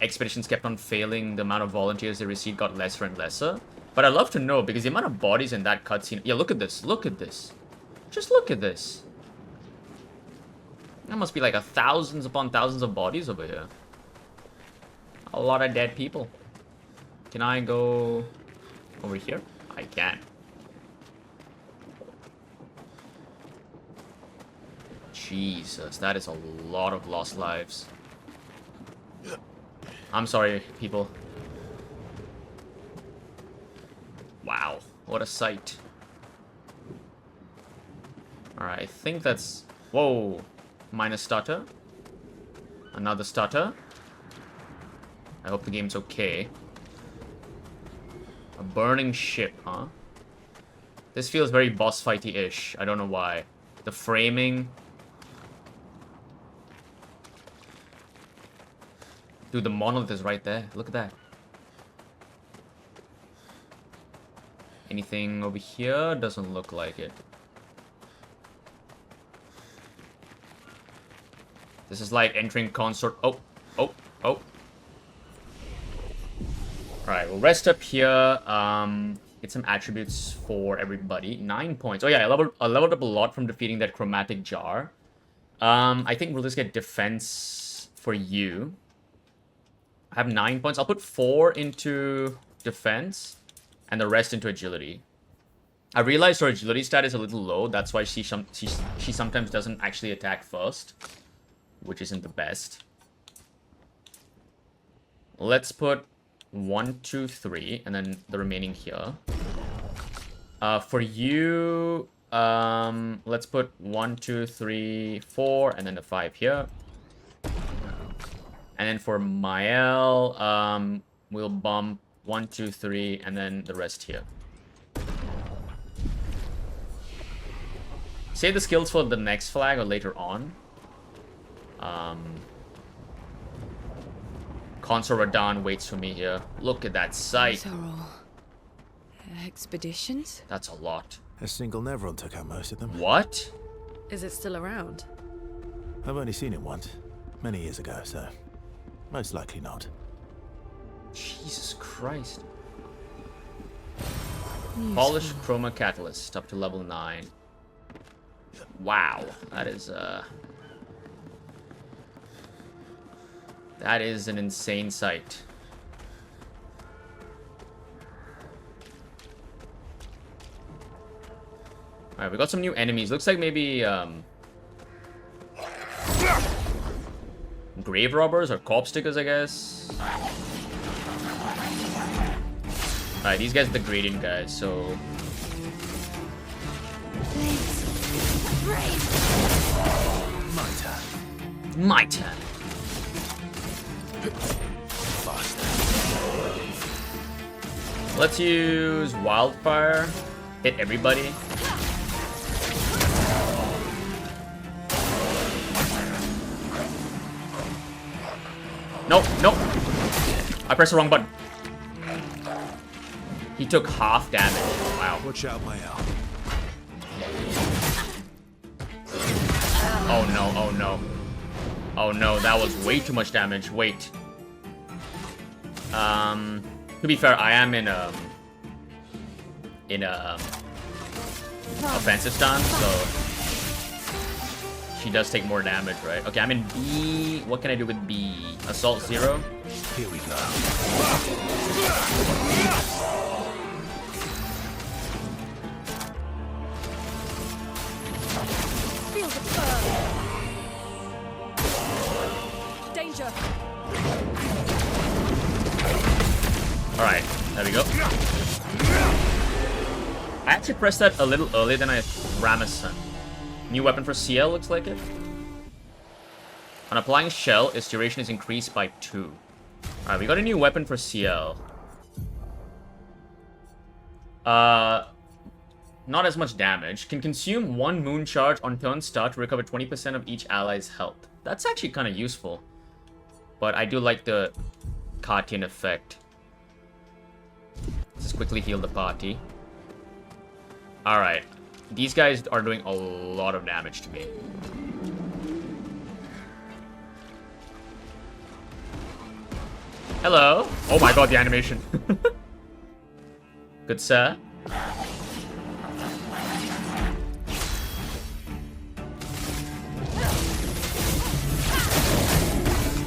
expeditions kept on failing, the amount of volunteers they received got lesser and lesser. But I'd love to know, because the amount of bodies in that cutscene... Yeah, look at this. Look at this. Just look at this. There must be like thousands upon thousands of bodies over here. A lot of dead people. Can I go over here? I can. Jesus, that is a lot of lost lives. I'm sorry, people. Wow, what a sight. Alright, I think that's... Whoa! Minus stutter. Another stutter. I hope the game's okay. A burning ship, huh? This feels very boss fighty-ish. I don't know why. The framing. Dude, the monolith is right there. Look at that. Anything over here? Doesn't look like it. This is like entering consort. Oh, oh, oh. Alright, we'll rest up here. Get some attributes for everybody. 9 points. Oh yeah, I leveled up a lot from defeating that Chromatic Jar. I think we'll just get defense for you. I have 9 points. I'll put 4 into defense and the rest into agility. I realized her agility stat is a little low. That's why she sometimes doesn't actually attack first, which isn't the best. Let's put 1, 2, 3, and then the remaining here. For you, let's put 1, 2, 3, 4, and then a 5 here. And then for Mael, we'll bump 1, 2, 3, and then the rest here. Save the skills for the next flag or later on. Consort Radahn waits for me here. Look at that sight. These are all expeditions? That's a lot. A single Nevron took out most of them. What? Is it still around? I've only seen it once, many years ago, so most likely not. Jesus Christ. Useful. Polished Chroma Catalyst up to level 9. Wow, that is an insane sight. Alright, we got some new enemies. Looks like maybe grave robbers or corpse diggers, I guess. Alright, these guys are the gradient guys, so My turn. my turn. Let's use Wildfire. Hit everybody. Nope, nope. I pressed the wrong button. He took half damage. Wow. Watch out, Mael. Oh no, oh no. Oh no, that was way too much damage. Wait. To be fair, I am in a offensive stance, so she does take more damage, right? Okay, I'm in B. What can I do with B? Assault 0? Here we go. Feel the burn. Alright, there we go. I actually pressed that a little earlier than I Ramison. New weapon for CL looks like it. On applying shell, its duration is increased by 2. Alright, we got a new weapon for CL. Not as much damage. Can consume 1 moon charge on turn start to recover 20% of each ally's health. That's actually kind of useful. But I do like the Cartian effect. Let's just quickly heal the party. Alright. These guys are doing a lot of damage to me. Hello. Oh my god, the animation. Good sir.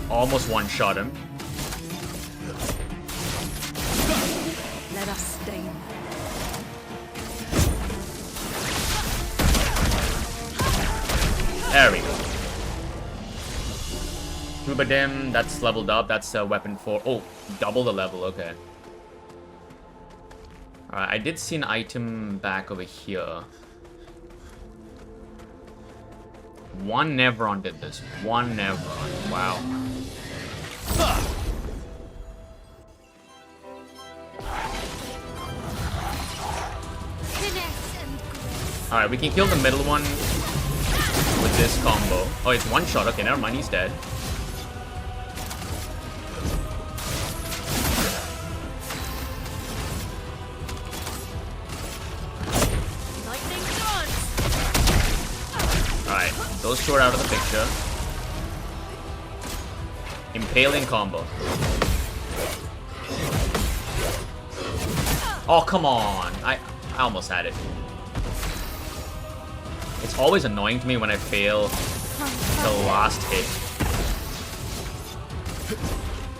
Almost one-shot him. Let us stain. There we go. Tubadim, that's leveled up. That's a weapon for... Oh, double the level. Okay. Alright, I did see an item back over here. One Nevron did this. One Nevron. Wow. Alright, we can kill the middle one with this combo. Oh, it's one shot. Okay, never mind. He's dead. Alright, those two are out of the picture. Impaling combo. Oh, come on. I almost had it. It's always annoying to me when I fail the last hit.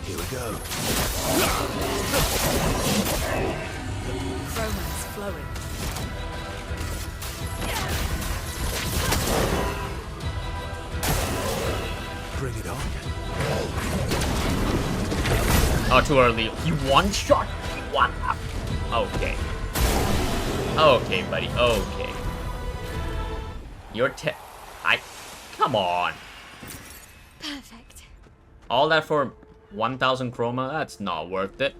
Here we go. Romance flowing. Bring it on. Oh, too early. You one-shot? What? Okay. Okay, buddy. Okay. You're come on. Perfect. All that for 1,000 chroma? That's not worth it.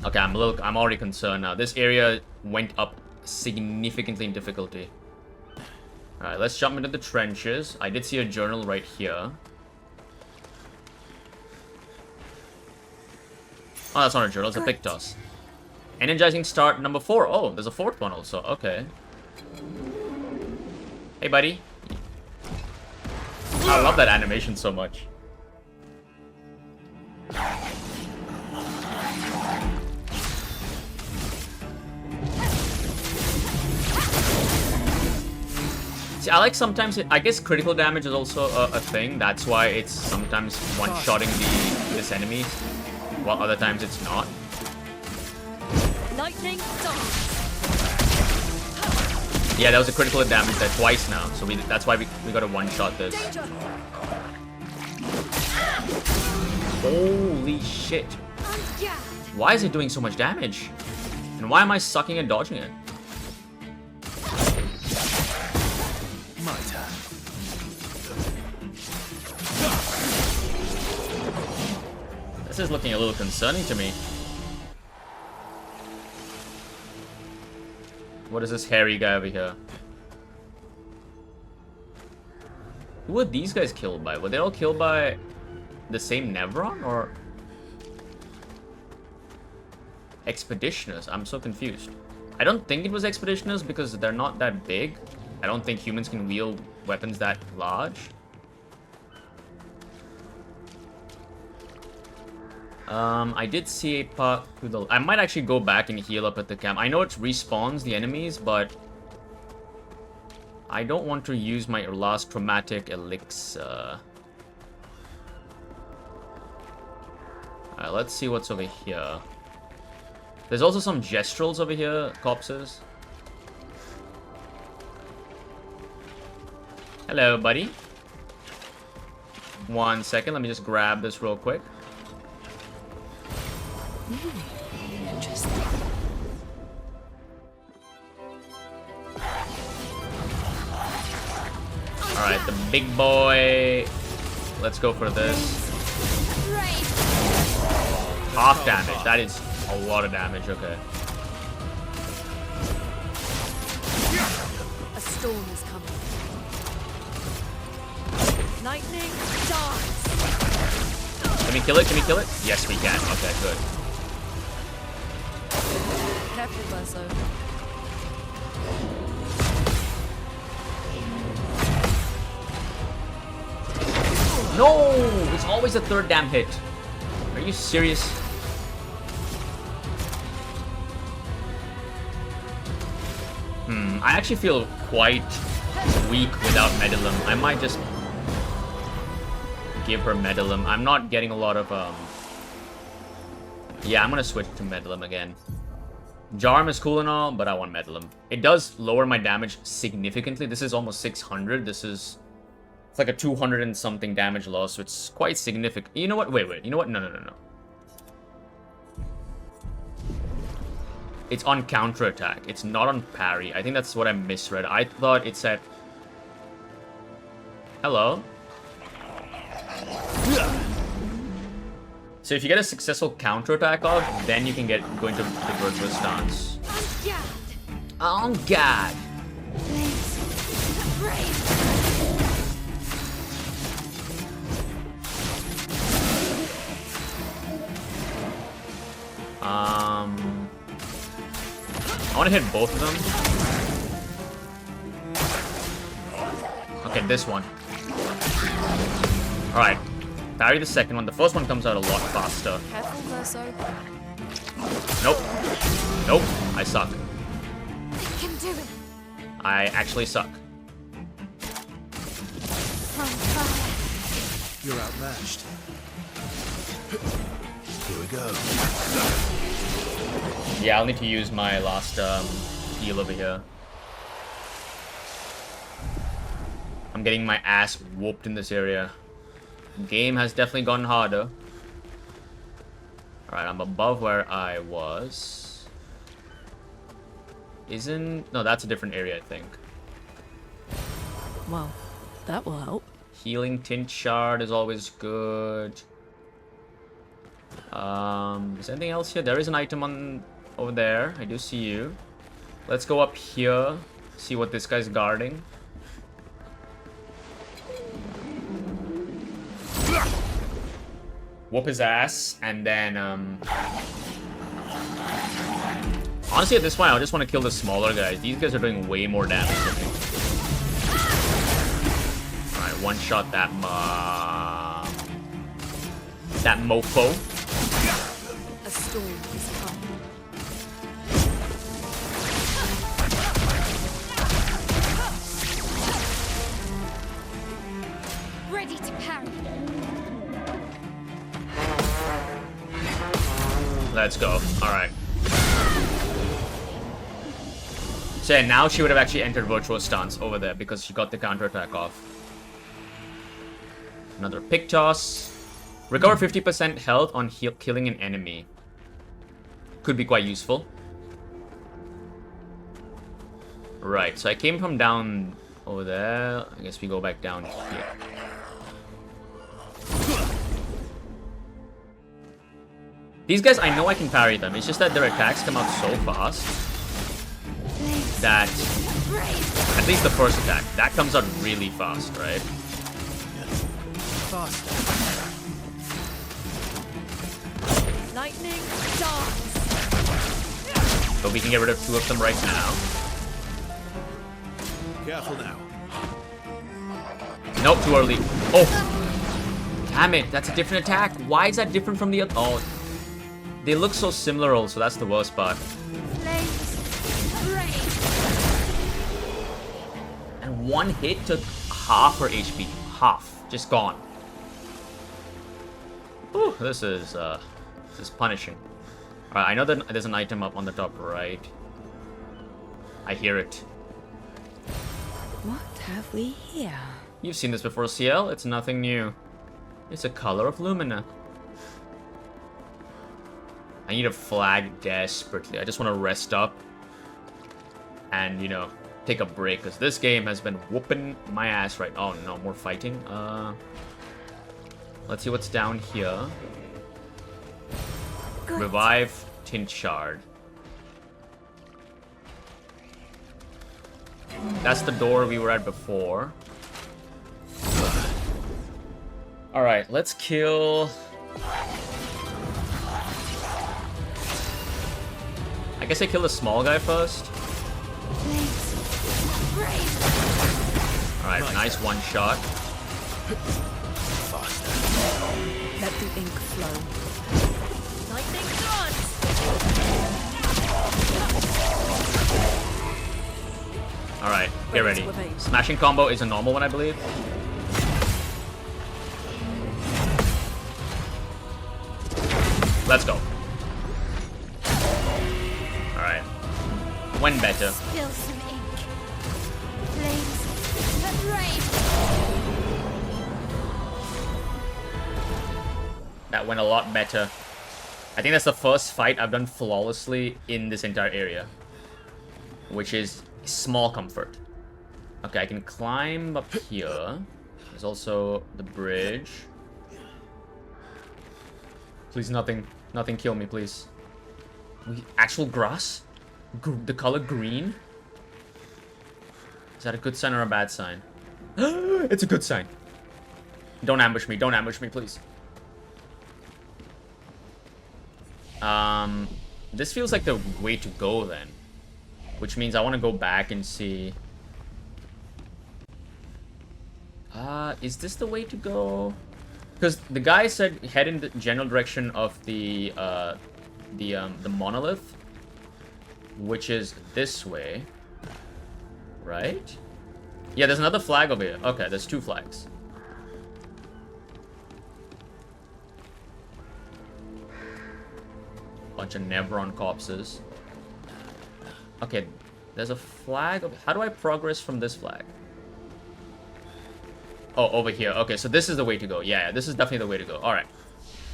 Okay, I'm already concerned now. This area went up significantly in difficulty. Alright, let's jump into the trenches. I did see a journal right here. Oh, that's not a journal, it's a Pictos. Energizing start number 4. Oh, there's a 4th one also. Okay. Hey, buddy. I love that animation so much. See, I like sometimes... I guess critical damage is also a thing. That's why it's sometimes one-shotting this enemy, while other times it's not. Lightning dance. Yeah, that was a critical damage there twice now, so that's why we got to one-shot this. Danger. Holy shit. Yeah. Why is it doing so much damage? And why am I sucking and dodging it? My turn. This is looking a little concerning to me. What is this hairy guy over here? Who were these guys killed by? Were they all killed by the same Nevron or Expeditioners? I'm so confused. I don't think it was Expeditioners because they're not that big. I don't think humans can wield weapons that large. I did see a path through the... I might actually go back and heal up at the camp. I know it respawns the enemies, but I don't want to use my last chromatic elixir. Alright, let's see what's over here. There's also some gestrels over here, corpses. Hello, buddy. 1 second. Let me just grab this real quick. Interesting. Alright, the big boy. Let's go for this. Half damage. That is a lot of damage. Okay. A storm is coming. Lightning darts. Can we kill it? Can we kill it? Yes, we can. Okay, good. Careful, Verso. No! It's always a third damn hit. Are you serious? I actually feel quite weak without Medulum. I might just give her Medulum. I'm not getting a lot of, Yeah, I'm gonna switch to Medulum again. Jarm is cool and all, but I want Medulum. It does lower my damage significantly. This is almost 600. It's like a 200 and something damage loss, so it's quite significant. You know what? Wait. You know what? No. It's on counterattack. It's not on parry. I think that's what I misread. I thought it said... Hello? So if you get a successful counterattack off, then you can go into the virtuous stance. On guard! I want to hit both of them. Okay, this one. Alright. Parry the second one. The first one comes out a lot faster. Careful, Verso. Nope. Nope. I suck. I can do it. I actually suck. You're outmatched. Here we go. Yeah, I'll need to use my last heal over here. I'm getting my ass whooped in this area. Game has definitely gotten harder. Alright, I'm above where I was. No, that's a different area, I think. Well, that will help. Healing Tint Shard is always good. Is there anything else here? There is an item over there. I do see you. Let's go up here. See what this guy's guarding. Whoop his ass, and then, honestly, at this point, I just want to kill the smaller guys. These guys are doing way more damage than me. Alright, one-shot that mofo. A storm is coming. Ready to parry. Let's go. Alright. So yeah, now she would have actually entered virtual stance over there because she got the counterattack off. Another pick toss. Recover 50% health on killing an enemy. Could be quite useful. Right, so I came from down over there. I guess we go back down here. These guys, I know I can parry them. It's just that their attacks come out so fast that, at least the first attack, that comes out really fast, right? Faster. Lightning darts. But we can get rid of 2 of them right now. Careful now. Nope, too early. Oh! Damn it, that's a different attack. Why is that different from the other? Oh. They look so similar also, that's the worst part. And one hit took half her HP. Half. Just gone. Whew, this is punishing. Alright, I know that there's an item up on the top right. I hear it. What have we here? You've seen this before, CL. It's nothing new. It's a color of Lumina. I need a flag desperately. I just want to rest up and, you know, take a break, because this game has been whooping my ass right. Oh no, more fighting. Let's see what's down here. Good. Revive Tint Shard. That's the door we were at before. Alright, let's kill... I guess I kill the small guy first. Alright, nice one shot. Let the ink flow. Lightning dance. Alright, get ready. Smashing combo is a normal one, I believe. Let's go. Alright. When better. Spill some ink. Flames that rage. That went a lot better. I think that's the first fight I've done flawlessly in this entire area, which is small comfort. Okay, I can climb up here. There's also the bridge. Please, nothing kill me, please. Actual grass? The color green? Is that a good sign or a bad sign? It's a good sign. Don't ambush me, please. This feels like the way to go then. Which means I want to go back and see... is this the way to go? Because the guy said head in the general direction of the monolith, which is this way, right? Yeah, there's another flag over here. Okay, there's two flags. Bunch of Nevron corpses. Okay, there's a flag. How do I progress from this flag? Oh, over here. Okay, so this is the way to go. Yeah, this is definitely the way to go. All right.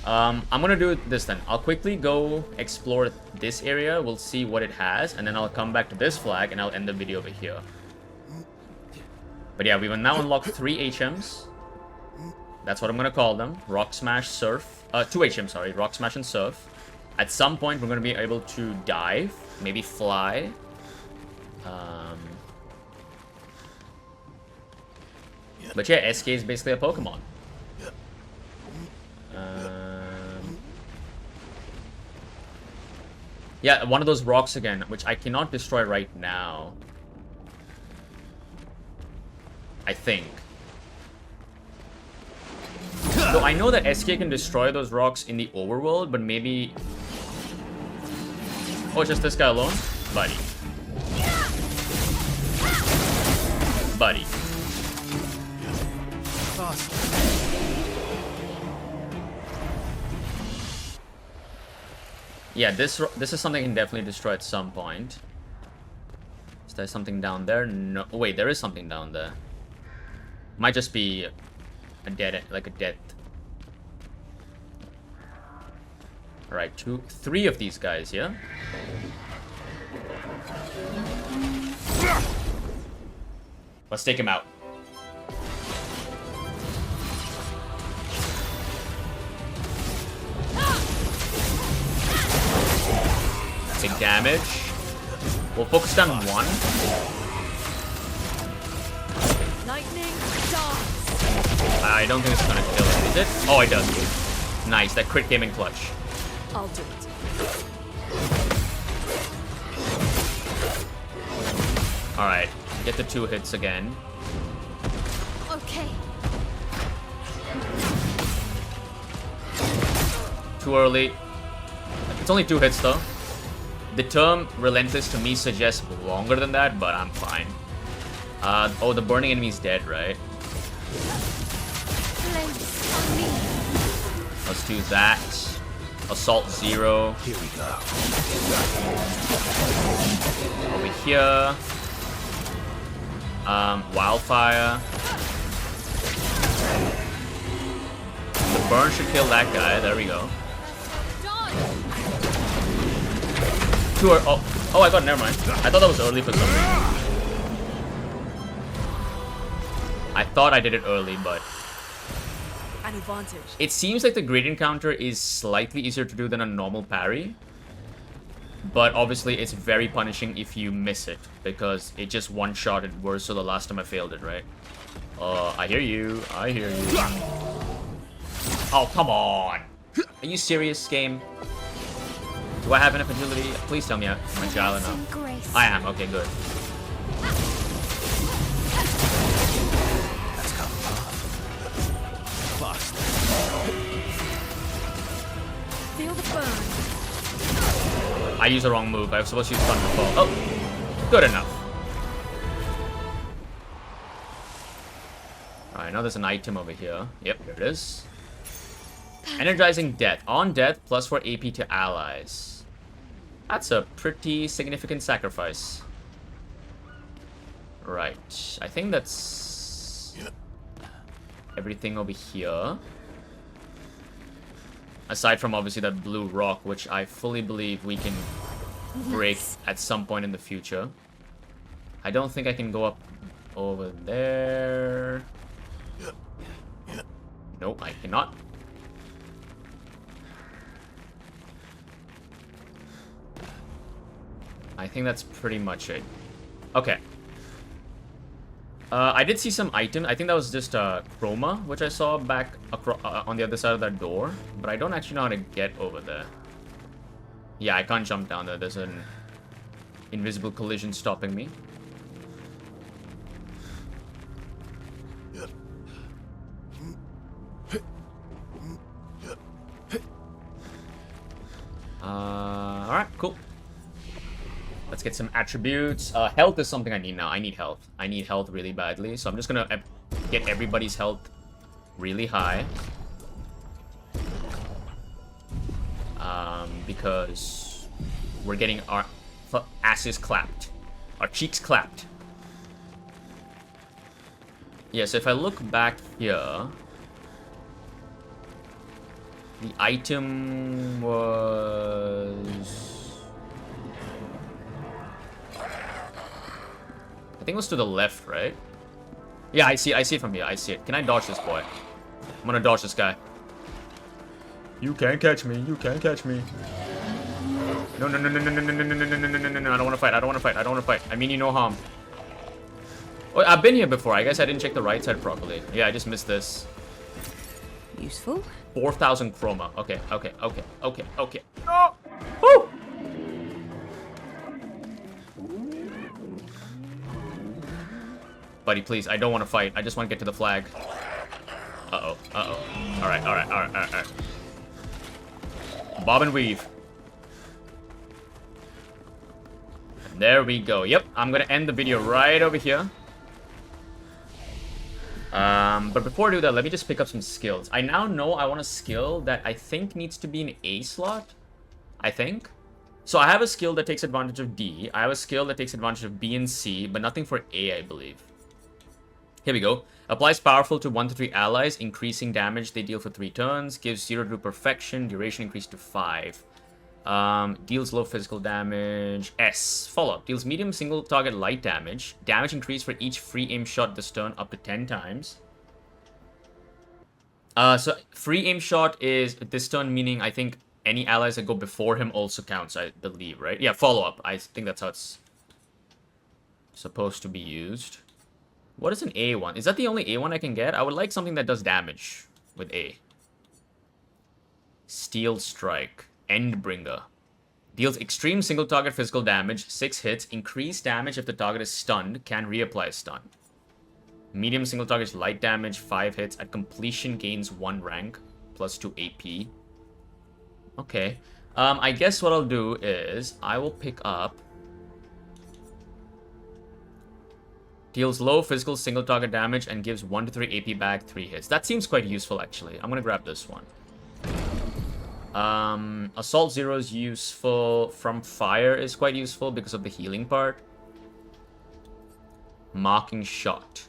I'm gonna do this then. I'll quickly go explore this area. We'll see what it has, and then I'll come back to this flag, and I'll end the video over here. But yeah, we've now unlocked 3 HMs. That's what I'm gonna call them. Rock Smash, Surf. 2 HMs, sorry. Rock Smash and Surf. At some point, we're gonna be able to dive, maybe fly. But yeah, SK is basically a Pokemon. Yeah, one of those rocks again, which I cannot destroy right now. I think. So I know that SK can destroy those rocks in the overworld, but maybe... Oh, just this guy alone? Buddy. Buddy. Yeah, this is something I can definitely destroy at some point. Is there something down there? No. Wait, there is something down there. Might just be a dead, like a death. Alright, 3 of these guys, yeah? Let's take him out. Big damage. We'll focus down 1. Lightning dance. I don't think it's gonna kill it, is it? Oh, it does. Nice, that crit came in clutch. I'll do it. Alright, get the 2 hits again. Okay. Too early. It's only 2 hits though. The term relentless to me suggests longer than that, but I'm fine. Oh, the burning enemy's dead, right? Flames on me. Let's do that. Assault 0. Here we go. Over here. Wildfire. Burn should kill that guy. There we go. Oh, I got it. Never mind. I thought that was early for some reason. I thought I did it early, but An advantage. it seems like the gradient counter is slightly easier to do than a normal parry. But obviously, it's very punishing if you miss it, because it just one-shotted Verso the last time I failed it, right? I hear you. I hear you. Oh, come on. Are you serious, game? Do I have enough agility? Please tell me I'm agile enough. I am. Okay, good. That's come fast. Feel the burn. I used the wrong move. I was supposed to use Thunderfall. Oh, good enough. Alright, now there's an item over here. Yep, there it is. Energizing Death. On death, plus 4 AP to allies. That's a pretty significant sacrifice. Right. I think that's everything over here. Aside from obviously that blue rock, which I fully believe we can break at some point in the future. I don't think I can go up over there. Nope, I cannot. I think that's pretty much it. Okay. I did see some item. I think that was just chroma, which I saw back on the other side of that door. But I don't actually know how to get over there. Yeah, I can't jump down there. There's an invisible collision stopping me. Alright, cool. Let's get some attributes. Health is something I need now. I need health. I need health really badly. So I'm just gonna get everybody's health really high. Because we're getting our asses clapped. Our cheeks clapped. Yeah, so if I look back here... The item was... I think it was to the left, right? Yeah, I see it from here. I see it. Can I dodge this boy? I'm gonna dodge this guy. You can't catch me. You can't catch me. No, no, no, no, no, no, no, no, no, no, no, no, no, no. I don't want to fight. I don't want to fight. I don't want to fight. I mean you no harm. Oh, I've been here before. I guess I didn't check the right side properly. Yeah, I just missed this. Useful. 4,000 chroma. Okay, okay, okay, okay, okay. No! Woo! Buddy, please, I don't want to fight. I just want to get to the flag. Uh-oh, uh-oh. Alright, alright, alright, alright, alright. Bob and weave. There we go. Yep, I'm gonna end the video right over here. But before I do that, let me just pick up some skills. I now know I want a skill that I think needs to be an A slot. I think. So I have a skill that takes advantage of D. I have a skill that takes advantage of B and C, but nothing for A, I believe. Here we go. Applies powerful to 1 to 3 allies, increasing damage they deal for 3 turns. Gives 0 to perfection, duration increased to 5. Deals low physical damage. S. Follow-up. Deals medium single target light damage. Damage increased for each free aim shot this turn up to 10 times. So free aim shot is this turn, meaning I think any allies that go before him also counts, I believe, right? Yeah, follow-up. I think that's how it's supposed to be used. What is an A one? Is that the only A one I can get? I would like something that does damage with A. Steel Strike. Endbringer. Deals extreme single target physical damage, 6 hits, increased damage if the target is stunned, can reapply stun. Medium single target light damage, 5 hits, at completion gains 1 rank, plus 2 AP. Okay. I guess what I'll do is, I will pick up... Deals low physical single target damage and gives 1 to 3 AP back, 3 hits. That seems quite useful actually. I'm gonna grab this one. Assault 0 is useful. From Fire is quite useful because of the healing part. Marking Shot.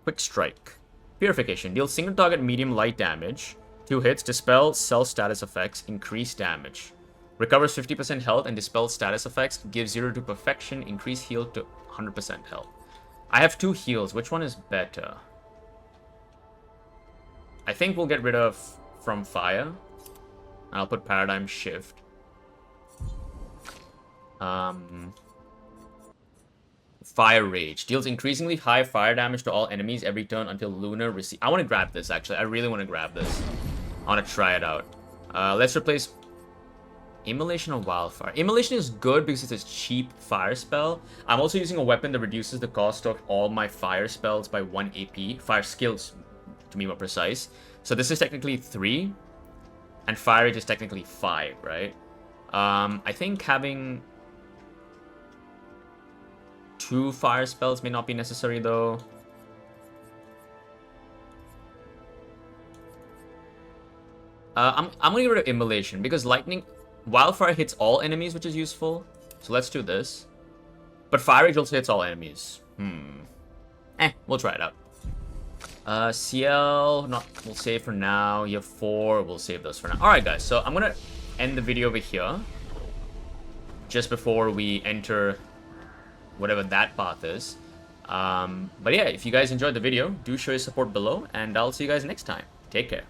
Quick Strike. Purification. Deals single target medium light damage. 2 hits, dispel self status effects, increase damage. Recovers 50% health and dispels status effects, gives 0 to perfection, increase heal to 100% health. I have 2 heals. Which one is better? I think we'll get rid of From Fire. I'll put Paradigm Shift. Fire Rage. Deals increasingly high fire damage to all enemies every turn until Luna receives... I want to grab this, actually. I really want to grab this. I want to try it out. Let's replace Immolation or Wildfire. Immolation is good because it's a cheap fire spell. I'm also using a weapon that reduces the cost of all my fire spells by 1 AP. Fire skills, to be more precise. So this is technically 3. And Fire Rage is technically 5, right? I think having 2 fire spells may not be necessary, though. I'm gonna get rid of Immolation because Wildfire hits all enemies, which is useful. So let's do this. But Fire Rage also hits all enemies. We'll try it out. CL, we'll save for now. You have 4, we'll save those for now. Alright, guys, so I'm gonna end the video over here. Just before we enter whatever that path is. But yeah, if you guys enjoyed the video, do show your support below, and I'll see you guys next time. Take care.